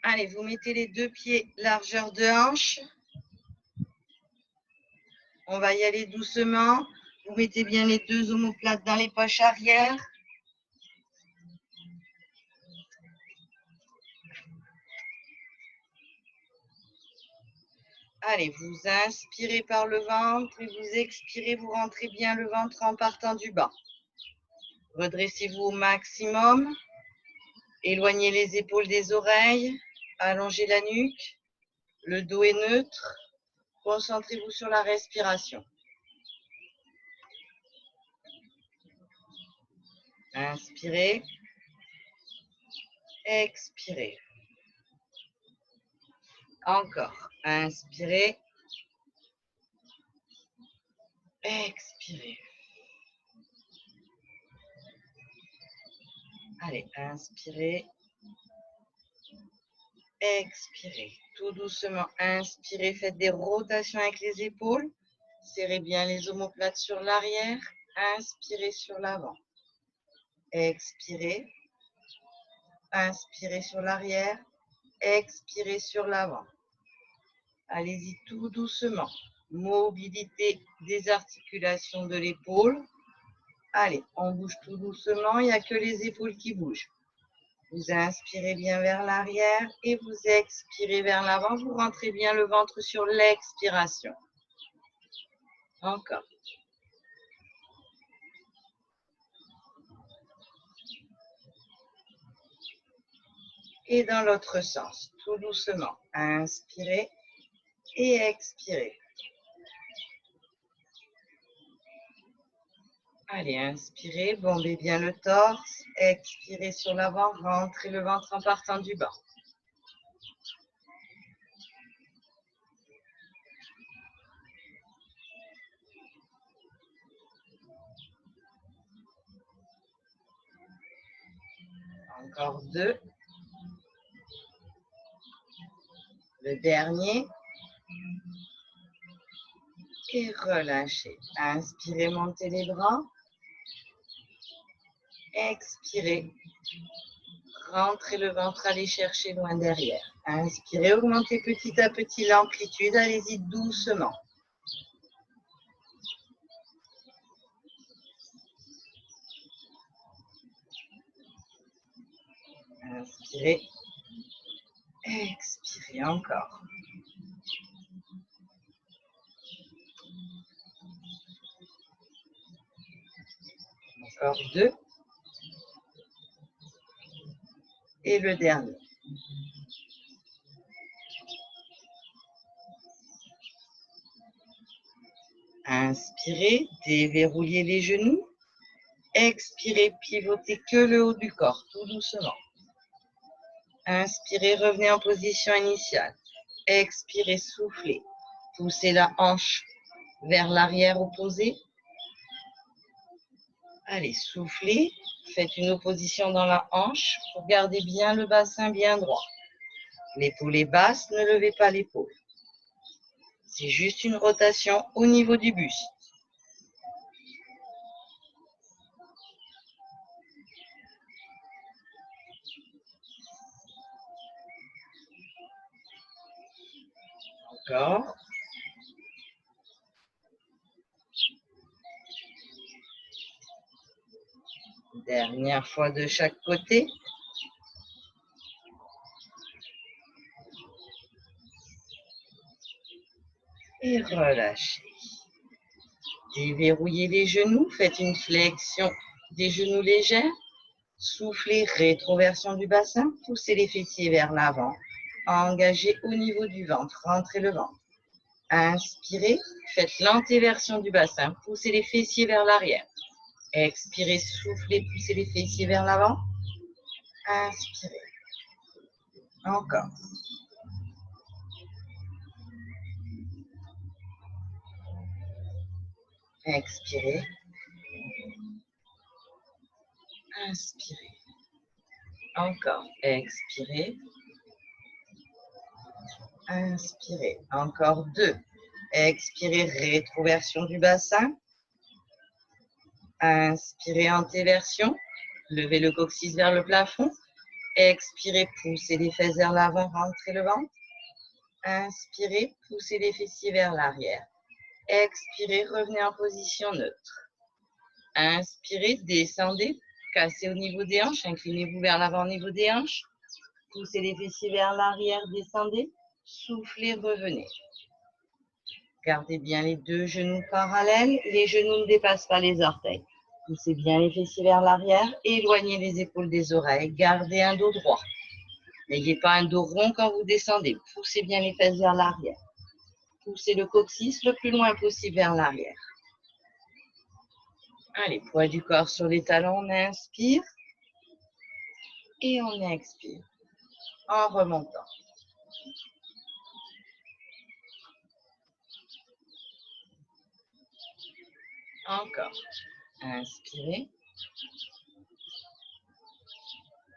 Allez, vous mettez les deux pieds largeur de hanche. On va y aller doucement. Vous mettez bien les deux omoplates dans les poches arrière. Allez, vous inspirez par le ventre et vous expirez, vous rentrez bien le ventre en partant du bas. Redressez-vous au maximum. Éloignez les épaules des oreilles. Allongez la nuque. Le dos est neutre. Concentrez-vous sur la respiration. Inspirez. Expirez. Encore. Inspirez. Expirez. Allez, inspirez. Expirez. Tout doucement, inspirez. Faites des rotations avec les épaules. Serrez bien les omoplates sur l'arrière. Inspirez sur l'avant. Expirez. Inspirez sur l'arrière. Expirez sur l'avant. Allez-y tout doucement. Mobilité des articulations de l'épaule. Allez, on bouge tout doucement. Il n'y a que les épaules qui bougent. Vous inspirez bien vers l'arrière et vous expirez vers l'avant. Vous rentrez bien le ventre sur l'expiration. Encore. Et dans l'autre sens, tout doucement. Inspirez et expirez. Allez, inspirez, bombez bien le torse. Expirez sur l'avant, rentrez le ventre en partant du bas. Encore deux. Le dernier. Et relâchez. Inspirez, montez les bras. Expirez. Rentrez le ventre, allez chercher loin derrière. Inspirez, augmentez petit à petit l'amplitude. Allez-y doucement. Inspirez. Expirez encore. Encore deux. Et le dernier. Inspirez, déverrouillez les genoux. Expirez, pivotez que le haut du corps, tout doucement. Inspirez, revenez en position initiale. Expirez, soufflez. Poussez la hanche vers l'arrière opposé. Allez, soufflez. Faites une opposition dans la hanche pour garder bien le bassin bien droit. L'épaule est basse, ne levez pas l'épaule. C'est juste une rotation au niveau du buste. Encore. Dernière fois de chaque côté. Et relâchez. Déverrouillez les genoux, faites une flexion des genoux légère. Soufflez, rétroversion du bassin, poussez les fessiers vers l'avant. Engagez au niveau du ventre, rentrez le ventre. Inspirez, faites l'antéversion du bassin, poussez les fessiers vers l'arrière. Expirez, soufflez, poussez les fessiers vers l'avant. Inspirez. Encore. Expirez. Inspirez. Encore. Expirez. Inspirez. Encore deux. Expirez, rétroversion du bassin. Inspirez, antéversion. Levez le coccyx vers le plafond. Expirez, poussez les fesses vers l'avant, rentrez le ventre. Inspirez, poussez les fessiers vers l'arrière. Expirez, revenez en position neutre. Inspirez, descendez, cassez au niveau des hanches, inclinez-vous vers l'avant au niveau des hanches. Poussez les fessiers vers l'arrière, descendez. Soufflez, revenez. Gardez bien les deux genoux parallèles. Les genoux ne dépassent pas les orteils. Poussez bien les fessiers vers l'arrière. Éloignez les épaules des oreilles. Gardez un dos droit. N'ayez pas un dos rond quand vous descendez. Poussez bien les fesses vers l'arrière. Poussez le coccyx le plus loin possible vers l'arrière. Allez, poids du corps sur les talons. On inspire. Et on expire. En remontant. Encore. Inspirez.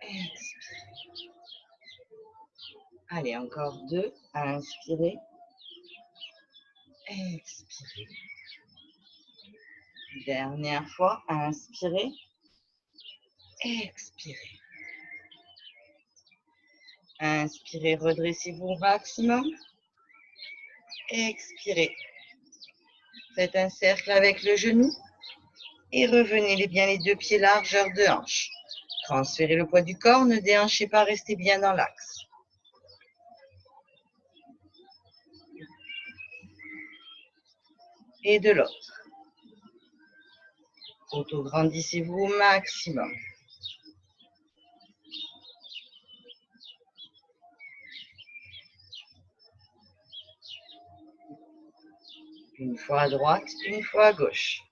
Expirez. Allez, encore deux. Inspirez. Expirez. Dernière fois. Inspirez. Expirez. Inspirez, redressez-vous au maximum. Expirez. Faites un cercle avec le genou. Et revenez bien les deux pieds largeur de hanche. Transférez le poids du corps, ne déhanchez pas, restez bien dans l'axe. Et de l'autre. Auto-grandissez-vous au maximum. Une fois à droite, une fois à gauche.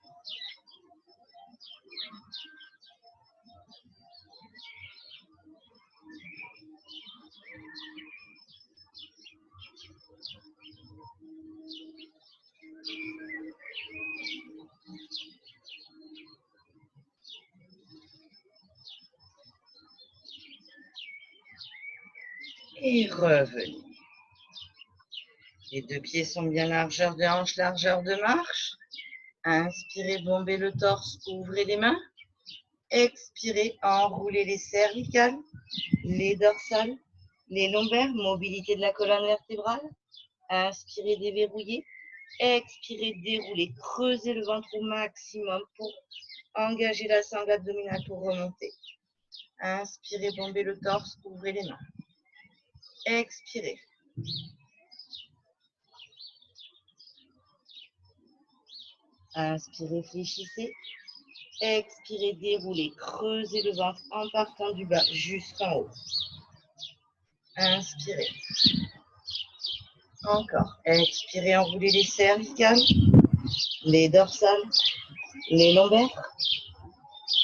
Et revenez. Les deux pieds sont bien largeur de hanche, largeur de marche. Inspirez, bombez le torse, ouvrez les mains. Expirez, enroulez les cervicales, les dorsales, les lombaires, mobilité de la colonne vertébrale. Inspirez, déverrouillez. Expirez, déroulez. Creusez le ventre au maximum pour engager la sangle abdominale pour remonter. Inspirez, bombez le torse, ouvrez les mains. Expirez. Inspirez, fléchissez. Expirez, déroulez. Creusez le ventre en partant du bas jusqu'en haut. Inspirez. Encore. Expirez, enroulez les cervicales, les dorsales, les lombaires.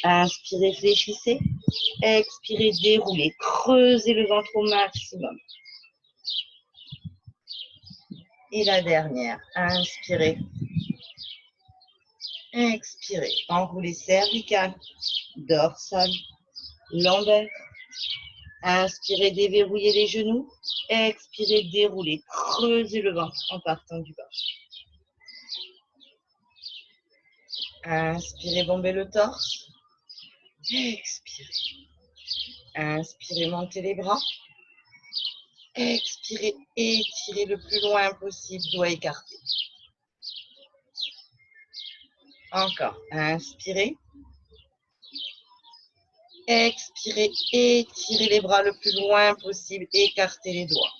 Inspirez, fléchissez. Expirez, déroulez. Creusez le ventre au maximum. Et la dernière. Inspirez. Expirez. Enroulez cervicales, dorsales, lombaires. Inspirez, déverrouillez les genoux. Expirez, déroulez. Creusez le ventre en partant du bas. Inspirez, bombez le torse. Expirez. Inspirez, montez les bras. Expirez, étirez le plus loin possible, doigts écartés. Encore. Inspirez. Expirez, étirez les bras le plus loin possible, écartez les doigts.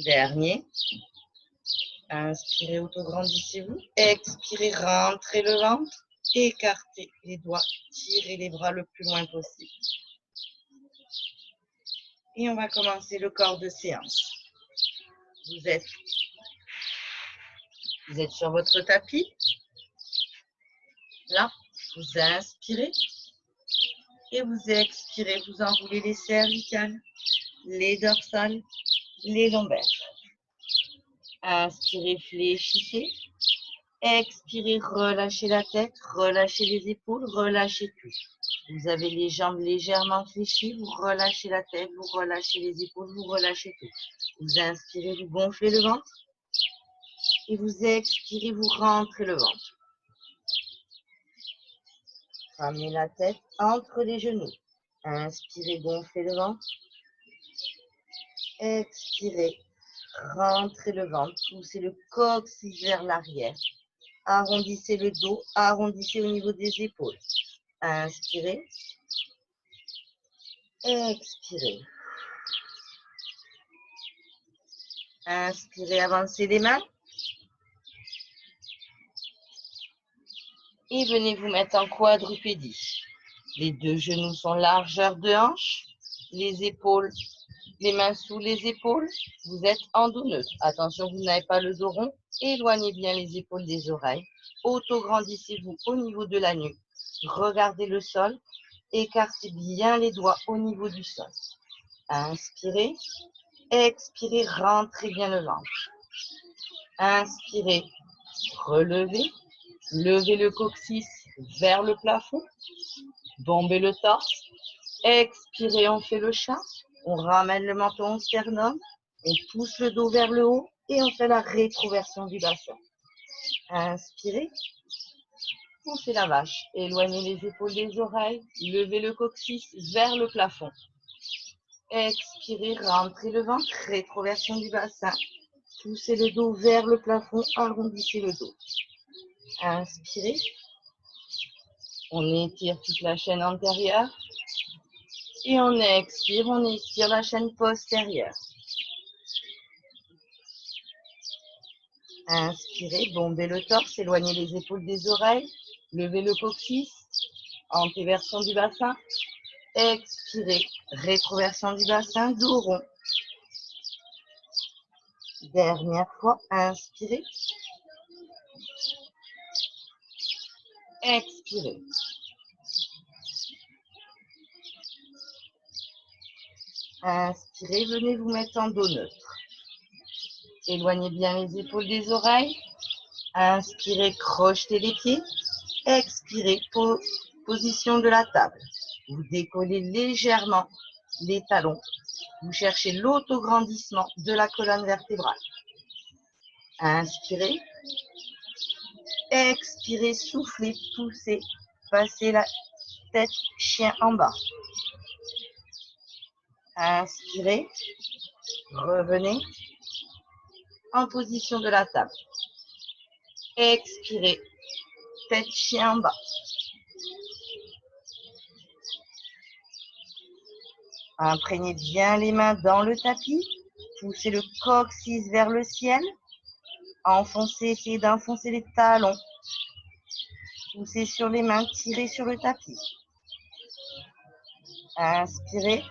Dernier. Inspirez, auto-grandissez-vous. Expirez, rentrez le ventre. Écartez les doigts, tirez les bras le plus loin possible. Et on va commencer le corps de séance. Vous êtes sur votre tapis. Là, vous inspirez et vous expirez. Vous enroulez les cervicales, les dorsales, les lombaires. Inspirez, fléchissez. Expirez, relâchez la tête, relâchez les épaules, relâchez tout. Vous avez les jambes légèrement fléchies, vous relâchez la tête, vous relâchez les épaules, vous relâchez tout. Vous inspirez, vous gonflez le ventre. Et vous expirez, vous rentrez le ventre. Ramenez la tête entre les genoux. Inspirez, gonflez le ventre. Expirez, rentrez le ventre. Poussez le coccyx vers l'arrière. Arrondissez le dos, arrondissez au niveau des épaules. Inspirez. Expirez. Inspirez, avancez les mains. Et venez vous mettre en quadrupédie. Les deux genoux sont largeur de hanche. Les épaules, les mains sous les épaules. Vous êtes en dos neutre. Attention, vous n'avez pas le dos rond. Éloignez bien les épaules des oreilles. Auto-grandissez-vous au niveau de la nuque. Regardez le sol. Écartez bien les doigts au niveau du sol. Inspirez. Expirez, rentrez bien le ventre. Inspirez, relevez. Levez le coccyx vers le plafond. Bombez le torse. Expirez, on fait le chat. On ramène le menton au sternum. On pousse le dos vers le haut et on fait la rétroversion du bassin. Inspirez. On fait la vache. Éloignez les épaules des oreilles. Levez le coccyx vers le plafond. Expirez, rentrez le ventre. Rétroversion du bassin. Poussez le dos vers le plafond. Arrondissez le dos. Inspirez. On étire toute la chaîne antérieure. Et on expire, on étire la chaîne postérieure. Inspirez, bombez le torse, éloignez les épaules des oreilles. Levez le coccyx, antéversion du bassin. Expirez, rétroversion du bassin, dos rond. Dernière fois, inspirez. Expirez. Inspirez, venez vous mettre en dos neutre. Éloignez bien les épaules des oreilles. Inspirez, crochetez les pieds. Expirez, position de la table. Vous décollez légèrement les talons. Vous cherchez l'autograndissement de la colonne vertébrale. Inspirez. Expirez, soufflez, poussez. Passez la tête chien en bas. Inspirez. Revenez en position de la table. Expirez. Tête chien en bas. Imprégnez bien les mains dans le tapis. Poussez le coccyx vers le ciel. Enfoncez, essayez d'enfoncer les talons. Poussez sur les mains, tirez sur le tapis. Inspirez.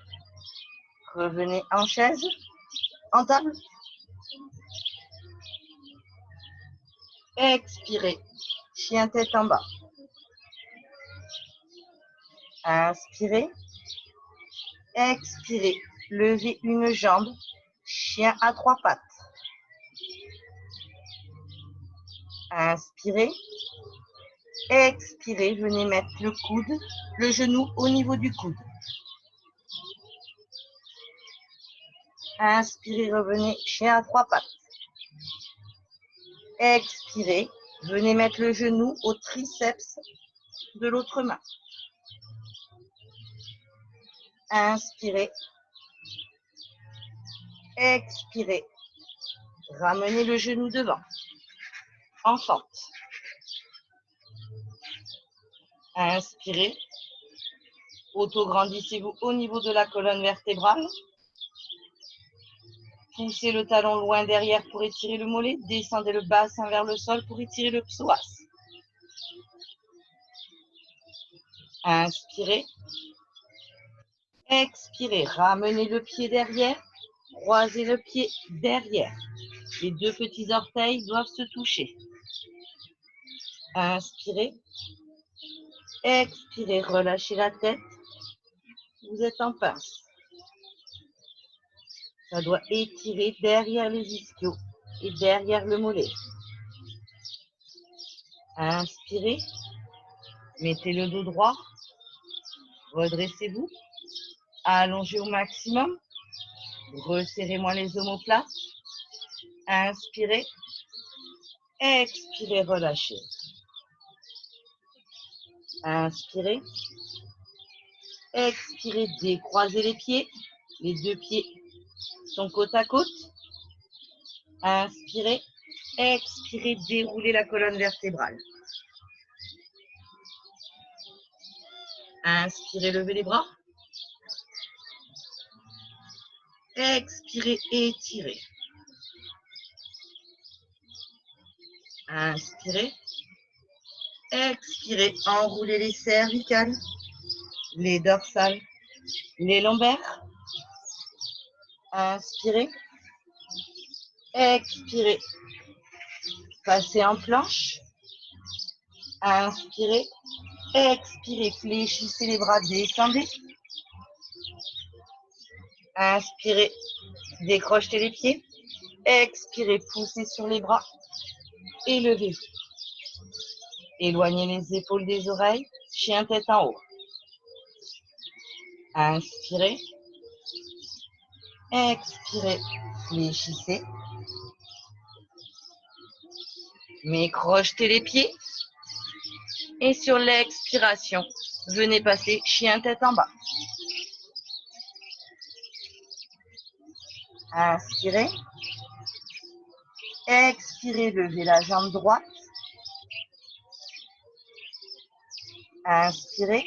Revenez en chaise, en table. Expirez. Chien tête en bas. Inspirez. Expirez. Levez une jambe. Chien à trois pattes. Inspirez. Expirez. Venez mettre le coude, le genou au niveau du coude. Inspirez, revenez, chien à trois pattes. Expirez, venez mettre le genou au triceps de l'autre main. Inspirez. Expirez. Ramenez le genou devant. En fente. Inspirez. Autograndissez-vous au niveau de la colonne vertébrale. Poussez le talon loin derrière pour étirer le mollet. Descendez le bassin vers le sol pour étirer le psoas. Inspirez. Expirez. Ramenez le pied derrière. Croisez le pied derrière. Les deux petits orteils doivent se toucher. Inspirez. Expirez. Relâchez la tête. Vous êtes en pince. Ça doit étirer derrière les ischios et derrière le mollet. Inspirez. Mettez le dos droit. Redressez-vous. Allongez au maximum. Resserrez-moi les omoplates. Inspirez. Expirez, relâchez. Inspirez. Expirez, décroisez les pieds. Les deux pieds sont côte à côte. Inspirez. Expirez, déroulez la colonne vertébrale. Inspirez, levez les bras. Expirez, étirez. Inspirez. Expirez, enroulez les cervicales, les dorsales, les lombaires. Inspirez. Expirez. Passez en planche. Inspirez. Expirez. Fléchissez les bras. Descendez. Inspirez. Décrochez les pieds. Expirez. Poussez sur les bras. Élevez. Éloignez les épaules des oreilles. Chien tête en haut. Inspirez. Expirez. Fléchissez. Mais crochetez les pieds. Et sur l'expiration, venez passer chien tête en bas. Inspirez. Expirez, levez la jambe droite. Inspirez.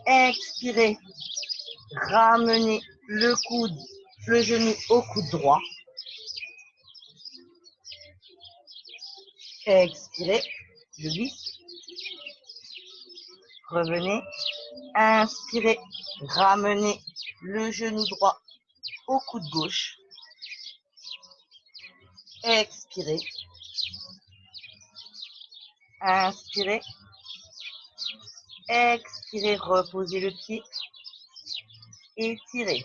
Expirez. Ramenez le coude, le genou au coude droit. Expirez. Je glisse. Revenez. Inspirez. Ramenez le genou droit au coude gauche. Expirez. Inspirez. Expirez. Reposez le pied. Étirez.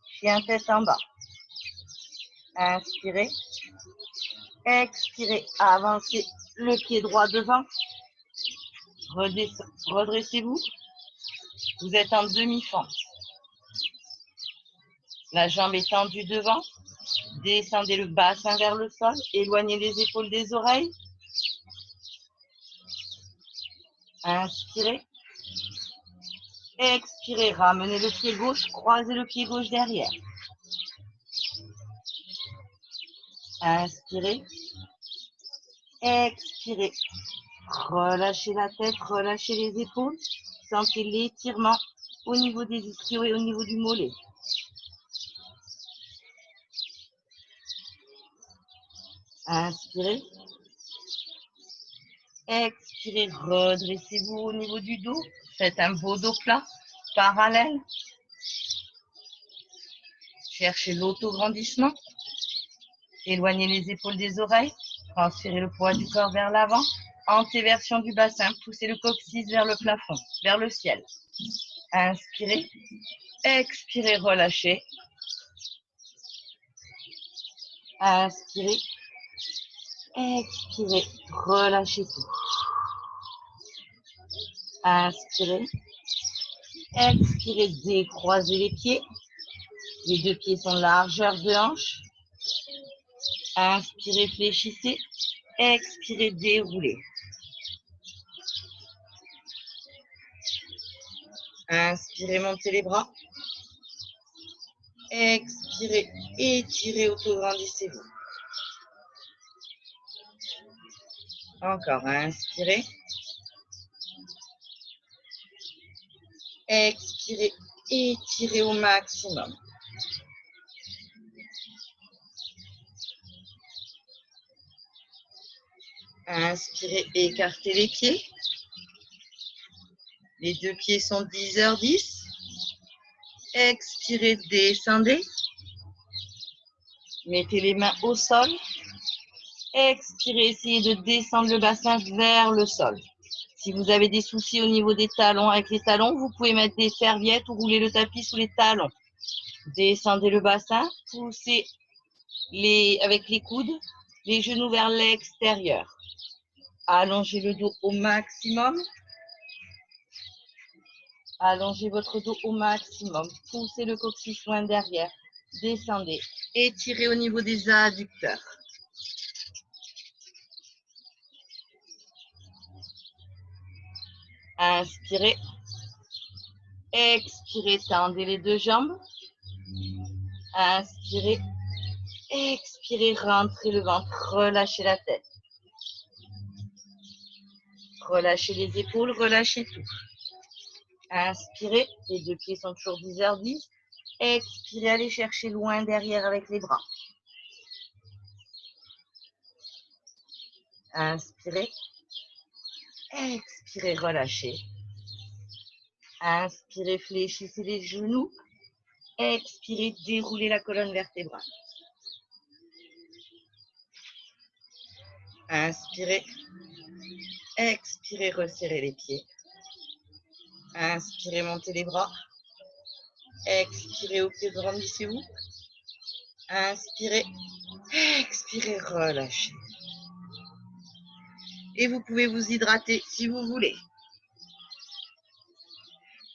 Chien tête en bas. Inspirez. Expirez. Avancez le pied droit devant. Redressez-vous. Vous êtes en demi-fente. La jambe est tendue devant. Descendez le bassin vers le sol. Éloignez les épaules des oreilles. Inspirez. Expirez. Ramenez le pied gauche. Croisez le pied gauche derrière. Inspirez. Expirez. Relâchez la tête. Relâchez les épaules. Sentez l'étirement au niveau des ischios et au niveau du mollet. Inspirez. Expirez, redressez-vous au niveau du dos. Faites un beau dos plat, parallèle. Cherchez l'autograndissement. Éloignez les épaules des oreilles. Transférez le poids du corps vers l'avant. Antéversion du bassin. Poussez le coccyx vers le plafond, vers le ciel. Inspirez. Expirez, relâchez. Inspirez. Expirez, relâchez tout. Inspirez. Expirez, décroisez les pieds. Les deux pieds sont largeur de hanche. Inspirez, fléchissez. Expirez, déroulez. Inspirez, montez les bras. Expirez, étirez, autograndissez-vous. Encore, inspirez. Expirez, étirez au maximum. Inspirez, écartez les pieds. Les deux pieds sont 10h10. Expirez, descendez. Mettez les mains au sol. Expirez, essayez de descendre le bassin vers le sol. Si vous avez des soucis au niveau des talons, avec les talons, vous pouvez mettre des serviettes ou rouler le tapis sous les talons. Descendez le bassin, poussez avec les coudes, les genoux vers l'extérieur. Allongez le dos au maximum. Allongez votre dos au maximum. Poussez le coccyx loin derrière. Descendez. Étirez au niveau des adducteurs. Inspirez. Expirez, tendez les deux jambes. Inspirez. Expirez, rentrez le ventre, relâchez la tête. Relâchez les épaules, relâchez tout. Inspirez, les deux pieds sont toujours 10h10. Expirez, allez chercher loin derrière avec les bras. Inspirez. Expirez, relâchez. Inspirez, fléchissez les genoux. Expirez, déroulez la colonne vertébrale. Inspirez. Expirez, resserrez les pieds. Inspirez, montez les bras. Expirez, au pied, grandissez-vous. Inspirez. Expirez, relâchez. Et vous pouvez vous hydrater si vous voulez.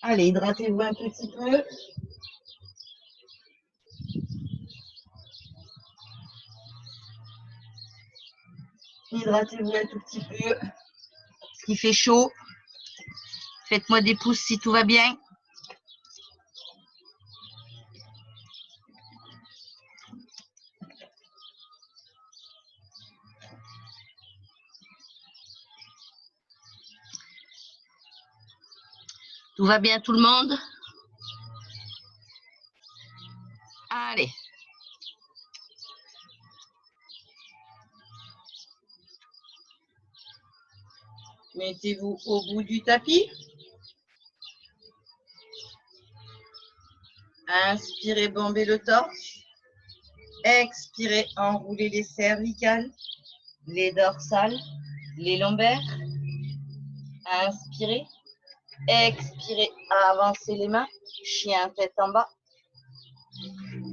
Allez, hydratez-vous un petit peu. Hydratez-vous un tout petit peu. Parce qu'il fait chaud. Faites-moi des pouces si tout va bien. Tout va bien tout le monde? Allez. Mettez-vous au bout du tapis. Inspirez, bombez le torse. Expirez, enroulez les cervicales, les dorsales, les lombaires. Inspirez. Expirez, avancez les mains. Chien tête en bas.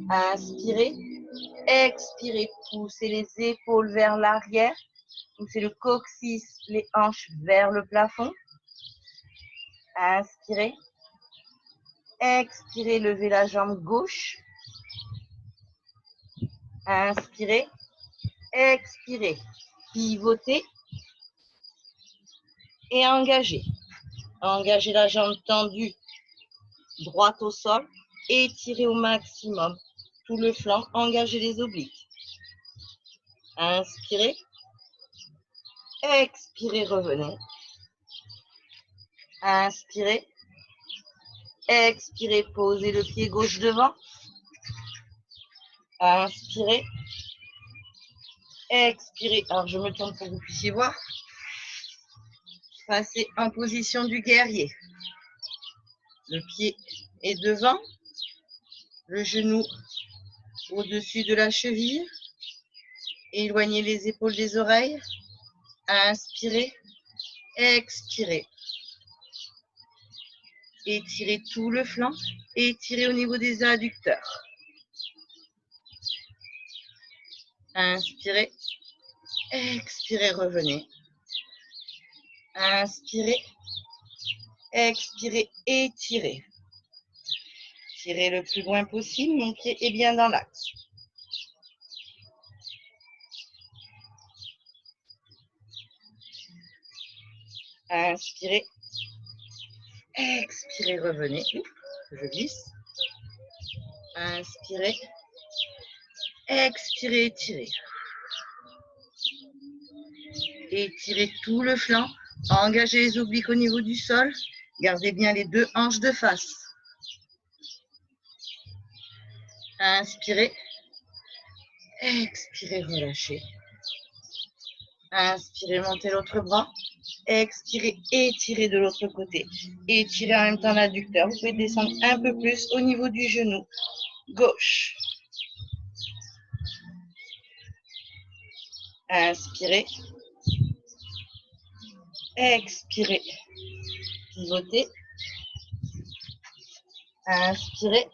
Inspirez. Expirez, poussez les épaules vers l'arrière. Poussez le coccyx, les hanches vers le plafond. Inspirez. Expirez, levez la jambe gauche. Inspirez. Expirez. Pivotez. Et engagez. Engagez la jambe tendue, droite au sol. Étirez au maximum tout le flanc. Engagez les obliques. Inspirez. Expirez, revenez. Inspirez. Expirez, posez le pied gauche devant. Inspirez. Expirez. Alors, je me tourne pour que vous puissiez voir. Passez en position du guerrier. Le pied est devant. Le genou au-dessus de la cheville. Éloignez les épaules des oreilles. Inspirez. Expirez. Étirez tout le flanc. Étirez au niveau des adducteurs. Inspirez. Expirez, revenez. Inspirez. Expirez, étirez. Tirez le plus loin possible. Mon pied est bien dans l'axe. Inspirez. Expirez, revenez. Je glisse. Inspirez. Expirez, étirez. Étirez tout le flanc. Engagez les obliques au niveau du sol. Gardez bien les deux hanches de face. Inspirez. Expirez, relâchez. Inspirez, montez l'autre bras. Expirez, étirez de l'autre côté. Étirez en même temps l'adducteur. Vous pouvez descendre un peu plus au niveau du genou gauche. Inspirez. Expirez. Pivotez. Inspirez.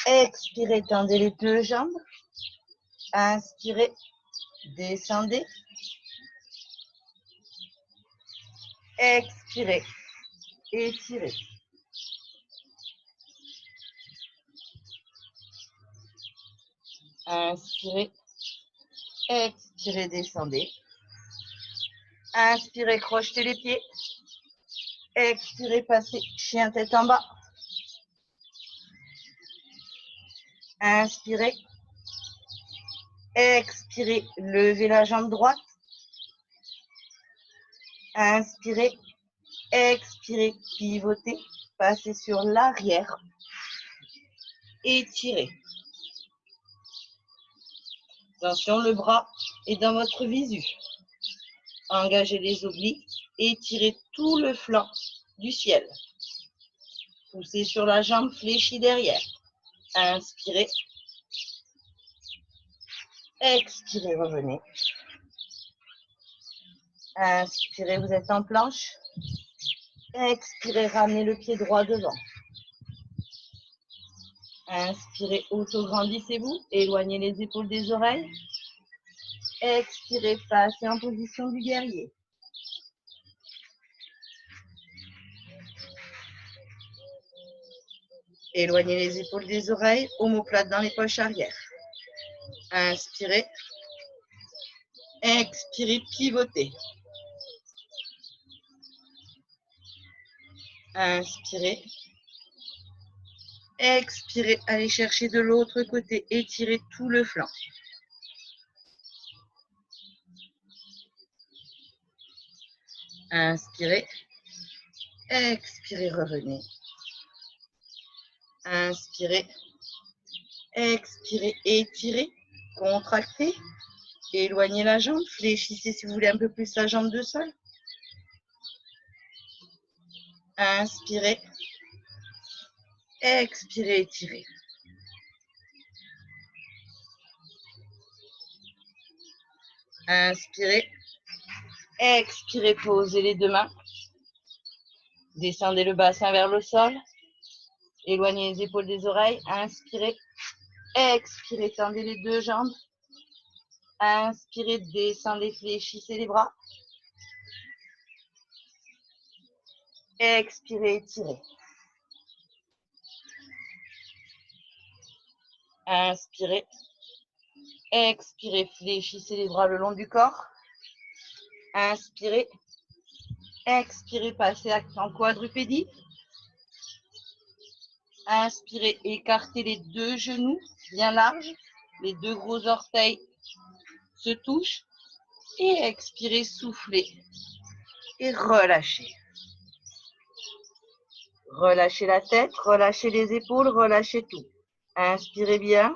Expirez, tendez les deux jambes. Inspirez. Descendez. Expirez. Étirez. Inspirez. Expirez, descendez. Inspirez, crochetez les pieds. Expirez, passez chien tête en bas. Inspirez. Expirez, levez la jambe droite. Inspirez. Expirez, pivotez. Passez sur l'arrière. Étirez. Attention, le bras est dans votre visu. Engagez les obliques. Étirez tout le flanc du ciel. Poussez sur la jambe fléchie derrière. Inspirez. Expirez, revenez. Inspirez, vous êtes en planche. Expirez, ramenez le pied droit devant. Inspirez, auto-grandissez-vous. Éloignez les épaules des oreilles. Expirez, passez en position du guerrier. Éloignez les épaules des oreilles, omoplate dans les poches arrière. Inspirez. Expirez, pivotez. Inspirez. Expirez, allez chercher de l'autre côté, étirez tout le flanc. Inspirez. Expirez, revenez. Inspirez. Expirez, étirez, contractez. Éloignez la jambe, fléchissez si vous voulez un peu plus la jambe de sol. Inspirez. Expirez, étirez. Inspirez. Expirez, posez les deux mains. Descendez le bassin vers le sol. Éloignez les épaules des oreilles. Inspirez. Expirez, tendez les deux jambes. Inspirez, descendez, fléchissez les bras. Expirez, étirez. Inspirez. Expirez, fléchissez les bras le long du corps. Inspirez. Expirez, passez en quadrupédie. Inspirez, écartez les deux genoux bien larges. Les deux gros orteils se touchent. Et expirez, soufflez. Et relâchez. Relâchez la tête, relâchez les épaules, relâchez tout. Inspirez bien.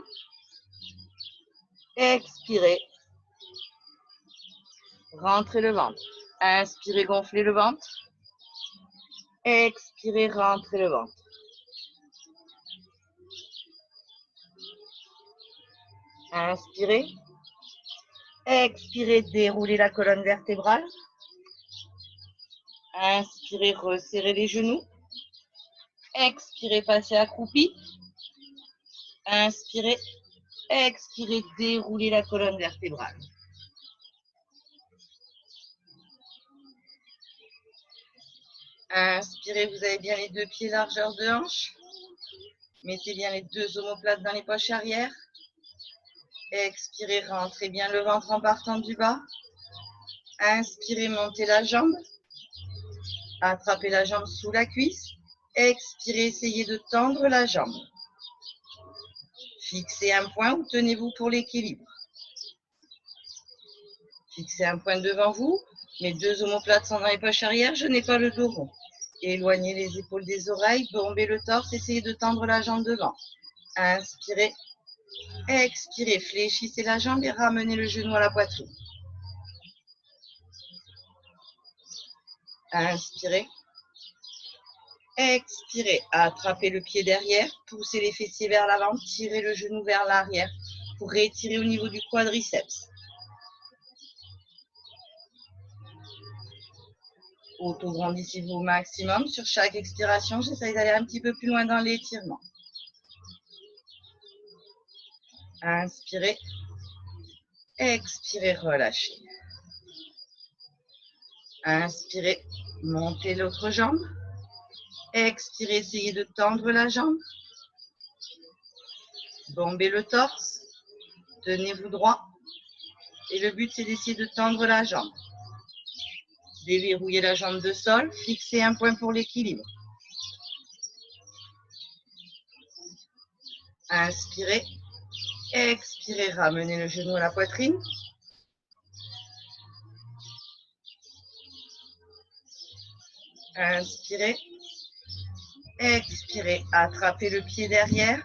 Expirez. Rentrez le ventre. Inspirez, gonflez le ventre. Expirez, rentrez le ventre. Inspirez. Expirez, déroulez la colonne vertébrale. Inspirez, resserrez les genoux. Expirez, passez accroupi. Inspirez. Expirez, déroulez la colonne vertébrale. Inspirez, vous avez bien les deux pieds largeur de hanche. Mettez bien les deux omoplates dans les poches arrière. Expirez, rentrez bien le ventre en partant du bas. Inspirez, montez la jambe. Attrapez la jambe sous la cuisse. Expirez, essayez de tendre la jambe. Fixez un point ou tenez-vous pour l'équilibre. Fixez un point devant vous. Mes deux omoplates sont dans les poches arrière. Je n'ai pas le dos rond. Éloignez les épaules des oreilles. Bombez le torse. Essayez de tendre la jambe devant. Inspirez. Expirez. Fléchissez la jambe et ramenez le genou à la poitrine. Inspirez. Expirez. Attrapez le pied derrière. Poussez les fessiers vers l'avant. Tirez le genou vers l'arrière pour réétirer au niveau du quadriceps. Auto-grandissez-vous au maximum. Sur chaque expiration, j'essaye d'aller un petit peu plus loin dans l'étirement. Inspirez. Expirez, relâchez. Inspirez, montez l'autre jambe. Expirez, essayez de tendre la jambe. Bombez le torse. Tenez-vous droit. Et le but, c'est d'essayer de tendre la jambe. Déverrouillez la jambe de sol, fixez un point pour l'équilibre. Inspirez, expirez, ramenez le genou à la poitrine. Inspirez, expirez, attrapez le pied derrière,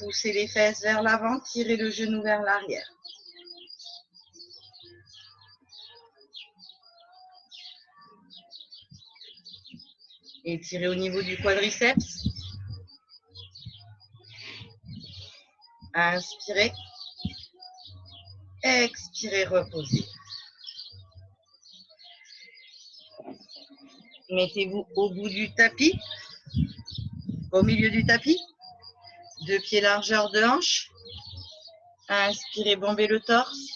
poussez les fesses vers l'avant, tirez le genou vers l'arrière. Étirez au niveau du quadriceps. Inspirez, expirez, reposez. Mettez-vous au bout du tapis, au milieu du tapis. 2 pieds largeur de hanche. Inspirez, bombez le torse.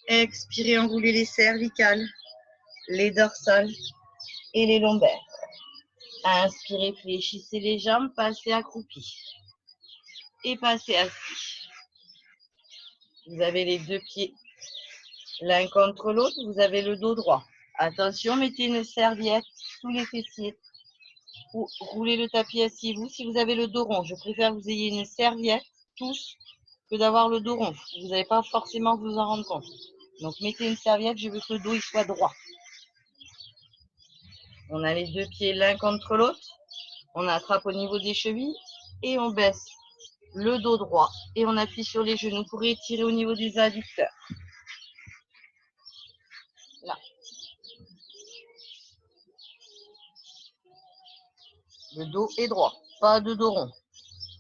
Expirez, enroulez les cervicales, les dorsales et les lombaires. Inspirez, fléchissez les jambes, passez accroupi. Et passez assis. Vous avez les 2 pieds l'un contre l'autre, vous avez le dos droit. Attention, mettez une serviette sous les fessiers ou roulez le tapis assis-vous. Si vous avez le dos rond, je préfère que vous ayez une serviette tous que d'avoir le dos rond. Vous n'allez pas forcément vous en rendre compte. Donc mettez une serviette, je veux que le dos il soit droit. On a les 2 pieds l'un contre l'autre, on attrape au niveau des chevilles et on baisse le dos droit et on appuie sur les genoux pour étirer au niveau des adducteurs. Là. Le dos est droit, pas de dos rond.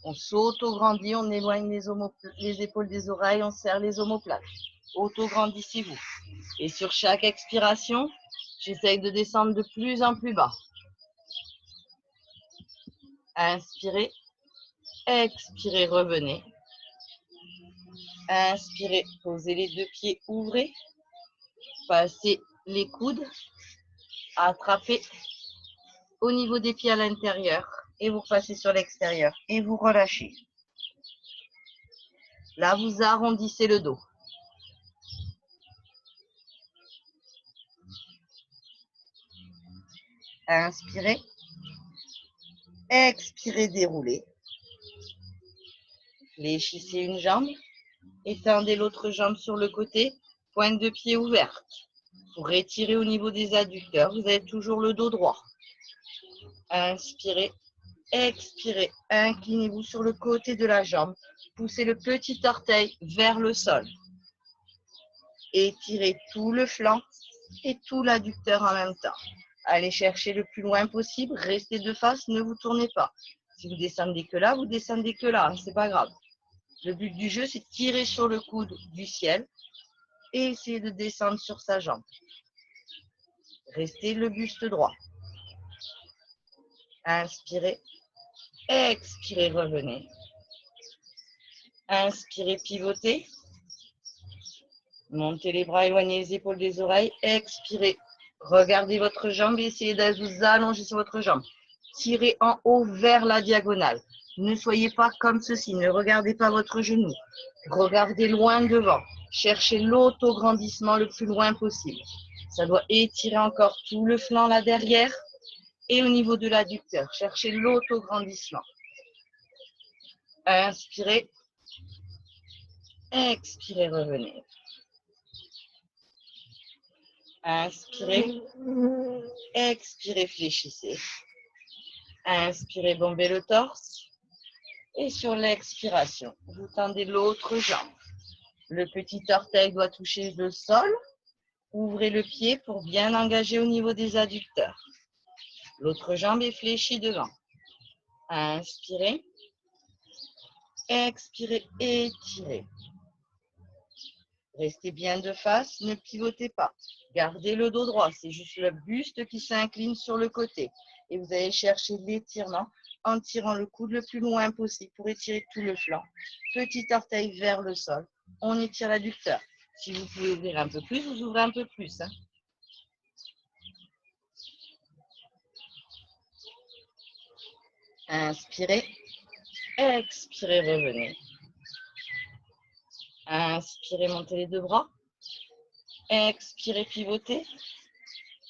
On s'auto-grandit, on éloigne les épaules des oreilles, on serre les omoplates. Auto-grandissez-vous. Et sur chaque expiration, j'essaye de descendre de plus en plus bas. Inspirez, expirez, revenez. Inspirez, posez les 2 pieds, ouvrez. Passez les coudes, attrapez au niveau des pieds à l'intérieur et vous repassez sur l'extérieur et vous relâchez. Là, vous arrondissez le dos. Inspirez, expirez, déroulez. Fléchissez une jambe, étendez l'autre jambe sur le côté, pointe de pied ouverte. Pour étirer au niveau des adducteurs, vous avez toujours le dos droit. Inspirez, expirez, inclinez-vous sur le côté de la jambe. Poussez le petit orteil vers le sol. Étirez tout le flanc et tout l'adducteur en même temps. Allez chercher le plus loin possible, restez de face, ne vous tournez pas. Si vous descendez que là, vous descendez que là, c'est pas grave. Le but du jeu, c'est de tirer sur le coude du ciel et essayer de descendre sur sa jambe. Restez le buste droit. Inspirez, expirez, revenez. Inspirez, pivotez. Montez les bras, éloignez les épaules des oreilles. Expirez, regardez votre jambe et essayez de vous allonger sur votre jambe. Tirez en haut vers la diagonale. Ne soyez pas comme ceci, ne regardez pas votre genou. Regardez loin devant. Cherchez l'autograndissement le plus loin possible. Ça doit étirer encore tout le flanc là derrière et au niveau de l'adducteur. Cherchez l'autograndissement. Inspirez. Expirez, revenez. Inspirez. Expirez, fléchissez. Inspirez, bombez le torse. Et sur l'expiration, vous tendez l'autre jambe. Le petit orteil doit toucher le sol. Ouvrez le pied pour bien engager au niveau des adducteurs. L'autre jambe est fléchie devant. Inspirez. Expirez, étirez. Restez bien de face, ne pivotez pas. Gardez le dos droit, c'est juste le buste qui s'incline sur le côté. Et vous allez chercher l'étirement en tirant le coude le plus loin possible pour étirer tout le flanc. Petit orteil vers le sol. On étire l'adducteur. Si vous pouvez ouvrir un peu plus, vous ouvrez un peu plus. Inspirez. Expirez, revenez. Inspirez, montez les 2 bras. Expirez, pivotez.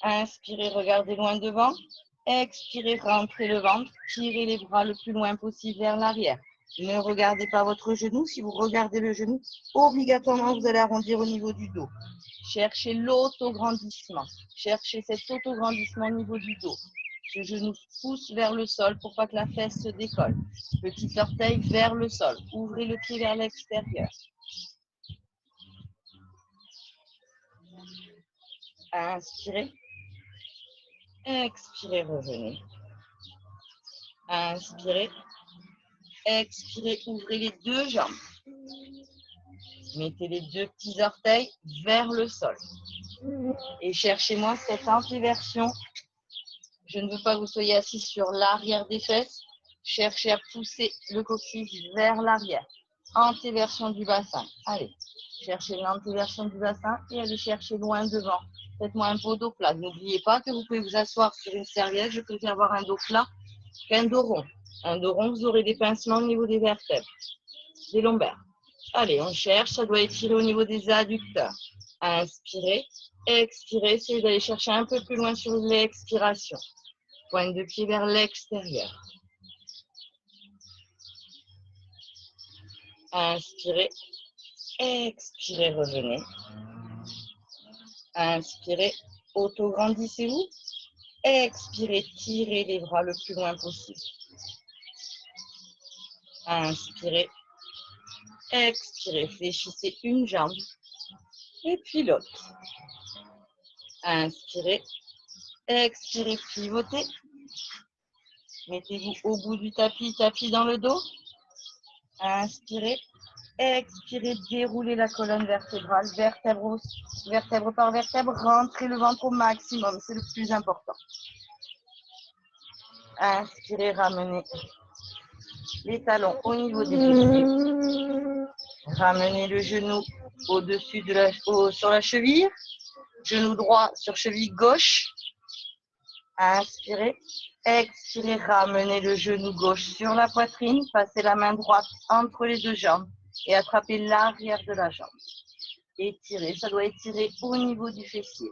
Inspirez, regardez loin devant. Expirez, rentrez le ventre. Tirez les bras le plus loin possible vers l'arrière. Ne regardez pas votre genou. Si vous regardez le genou, obligatoirement, vous allez arrondir au niveau du dos. Cherchez l'autograndissement. Cherchez cet autograndissement au niveau du dos. Ce genou pousse vers le sol pour pas que la fesse se décolle. Petit orteil vers le sol. Ouvrez le pied vers l'extérieur. Inspirez. Expirez, revenez. Inspirez. Expirez, ouvrez les deux jambes. Mettez les deux petits orteils vers le sol. Et cherchez-moi cette antéversion. Je ne veux pas que vous soyez assis sur l'arrière des fesses. Cherchez à pousser le coccyx vers l'arrière. Antéversion du bassin. Allez, cherchez l'antéversion du bassin et allez chercher loin devant. Faites-moi un pot d'eau plat. N'oubliez pas que vous pouvez vous asseoir sur une serviette. Je préfère avoir un dos plat qu'un dos rond. Un dos rond, vous aurez des pincements au niveau des vertèbres, des lombaires. Allez, on cherche. Ça doit étirer au niveau des adducteurs. Inspirez, expirez. Essayez d'aller chercher un peu plus loin sur l'expiration. Pointe de pied vers l'extérieur. Inspirez, expirez, revenez. Inspirez, autograndissez-vous. Expirez, tirez les bras le plus loin possible. Inspirez, expirez, fléchissez une jambe et puis l'autre. Inspirez, expirez, pivotez. Mettez-vous au bout du tapis, tapis dans le dos. Inspirez, expirez, déroulez la colonne vertébrale, vertèbre par vertèbre, rentrez le ventre au maximum, c'est le plus important. Inspirez, ramenez les talons au niveau des fessiers. Ramenez le genou au-dessus sur la cheville. Genou droit sur cheville gauche. Inspirez. Expirez, ramenez le genou gauche sur la poitrine. Passez la main droite entre les deux jambes et attrapez l'arrière de la jambe. Étirez, ça doit étirer au niveau du fessier.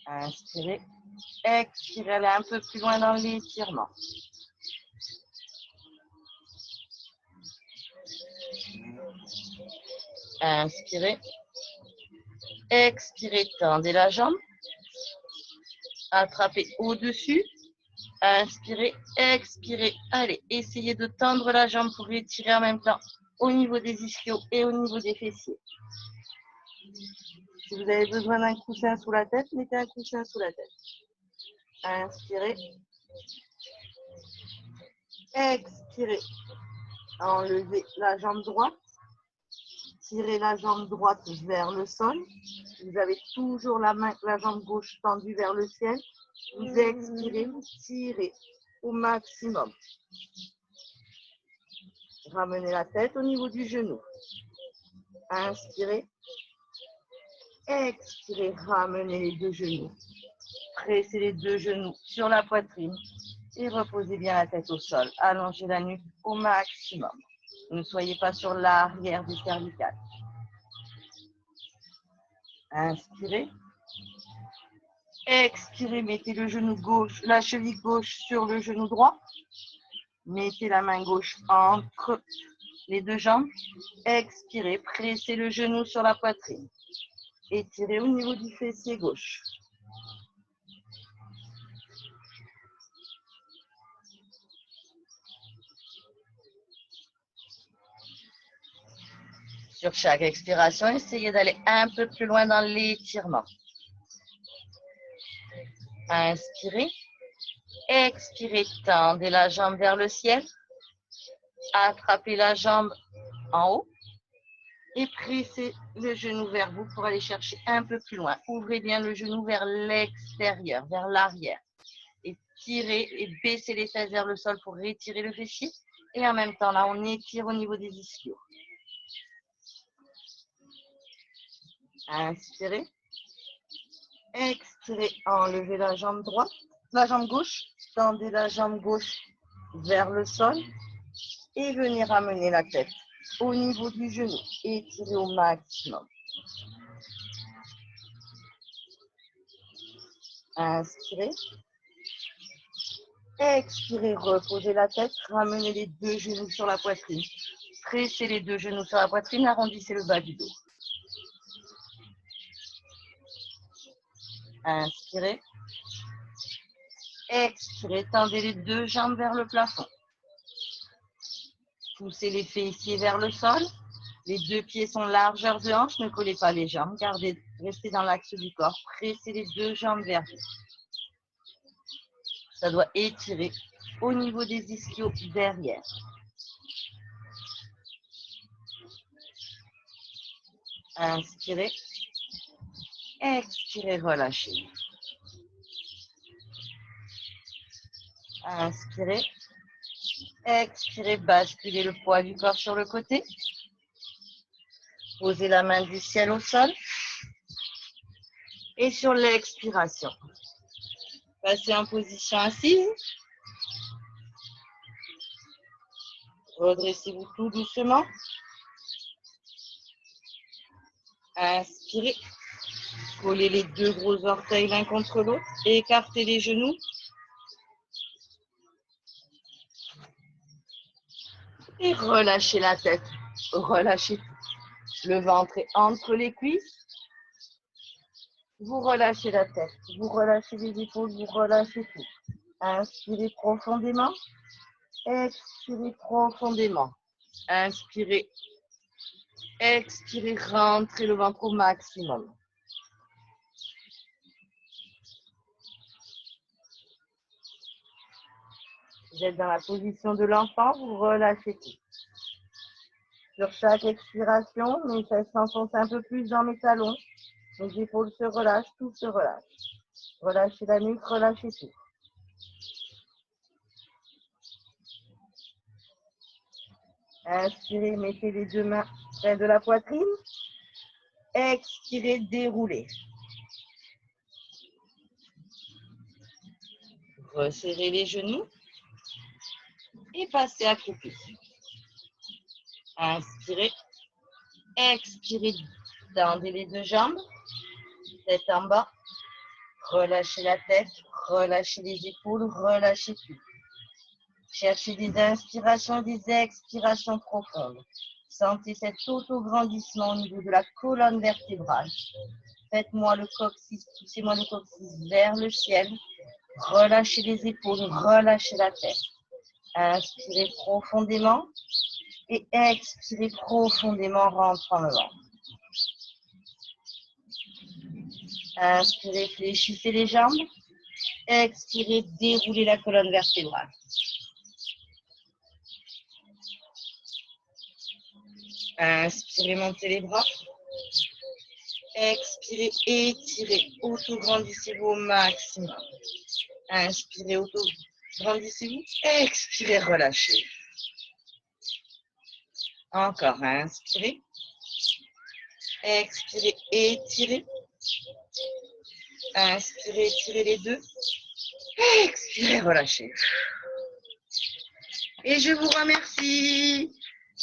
Inspirez. Expirez, allez un peu plus loin dans l'étirement. Inspirez. Expirez, tendez la jambe. Attrapez au-dessus. Inspirez, expirez. Allez, essayez de tendre la jambe pour étirer en même temps au niveau des ischios et au niveau des fessiers. Si vous avez besoin d'un coussin sous la tête, mettez un coussin sous la tête. Inspirez. Expirez. Enlevez la jambe droite. Tirez la jambe droite vers le sol. Vous avez toujours la jambe gauche tendue vers le ciel. Vous expirez, vous tirez au maximum. Ramenez la tête au niveau du genou. Inspirez. Expirez, ramenez les deux genoux. Pressez les deux genoux sur la poitrine et reposez bien la tête au sol. Allongez la nuque au maximum. Ne soyez pas sur l'arrière du cervical. Inspirez. Expirez, mettez le genou gauche, la cheville gauche sur le genou droit. Mettez la main gauche entre les deux jambes. Expirez, pressez le genou sur la poitrine. Étirez au niveau du fessier gauche. Sur chaque expiration, essayez d'aller un peu plus loin dans l'étirement. Inspirez. Expirez, tendez la jambe vers le ciel. Attrapez la jambe en haut. Et pressez le genou vers vous pour aller chercher un peu plus loin. Ouvrez bien le genou vers l'extérieur, vers l'arrière. Et tirez et baissez les fesses vers le sol pour retirer le fessier. Et en même temps, là, on étire au niveau des ischios. Inspirez. Expirez, enlevez la jambe droite, la jambe gauche. Tendez la jambe gauche vers le sol. Et venez ramener la tête au niveau du genou. Étirez au maximum. Inspirez. Expirez, reposez la tête, ramenez les deux genoux sur la poitrine. Pressez les deux genoux sur la poitrine, arrondissez le bas du dos. Inspirez. Expirez, tendez les deux jambes vers le plafond. Poussez les fessiers vers le sol. Les deux pieds sont largeur de hanche, ne collez pas les jambes. Restez dans l'axe du corps. Pressez les deux jambes vers vous. Ça doit étirer au niveau des ischios derrière. Inspirez. Expirez, relâchez. Inspirez. Expirez, basculez le poids du corps sur le côté. Posez la main du ciel au sol. Et sur l'expiration, passez en position assise. Redressez-vous tout doucement. Inspirez. Collez les deux gros orteils l'un contre l'autre. Écartez les genoux. Et relâchez la tête. Relâchez tout. Le ventre est entre les cuisses. Vous relâchez la tête. Vous relâchez les épaules. Vous relâchez tout. Inspirez profondément. Expirez profondément. Inspirez. Expirez. Rentrez le ventre au maximum. Vous êtes dans la position de l'enfant. Vous relâchez tout. Sur chaque expiration, mes fesses s'enfoncent un peu plus dans mes talons. Mes épaules se relâchent, tout se relâche. Relâchez la nuque, relâchez tout. Inspirez, mettez les deux mains près de la poitrine. Expirez, déroulez. Resserrez les genoux et passez accroupi. Inspirez. Expirez, tendez les deux jambes. Tête en bas. Relâchez la tête, relâchez les épaules, relâchez tout. Cherchez des inspirations, des expirations profondes. Sentez cet auto-grandissement au niveau de la colonne vertébrale. Faites-moi le coccyx, poussez-moi le coccyx vers le ciel. Relâchez les épaules, relâchez la tête. Inspirez profondément et expirez profondément, rentrant le ventre. Inspirez, fléchissez les jambes. Expirez, déroulez la colonne vertébrale. Inspirez, montez les bras. Expirez, étirez, auto-grandissez-vous au maximum. Inspirez, auto-grandissez-vous. Expirez, relâchez. Encore, inspirez. Expirez, étirez. Inspirez, étirez les deux. Expirez, relâchez. Et je vous remercie.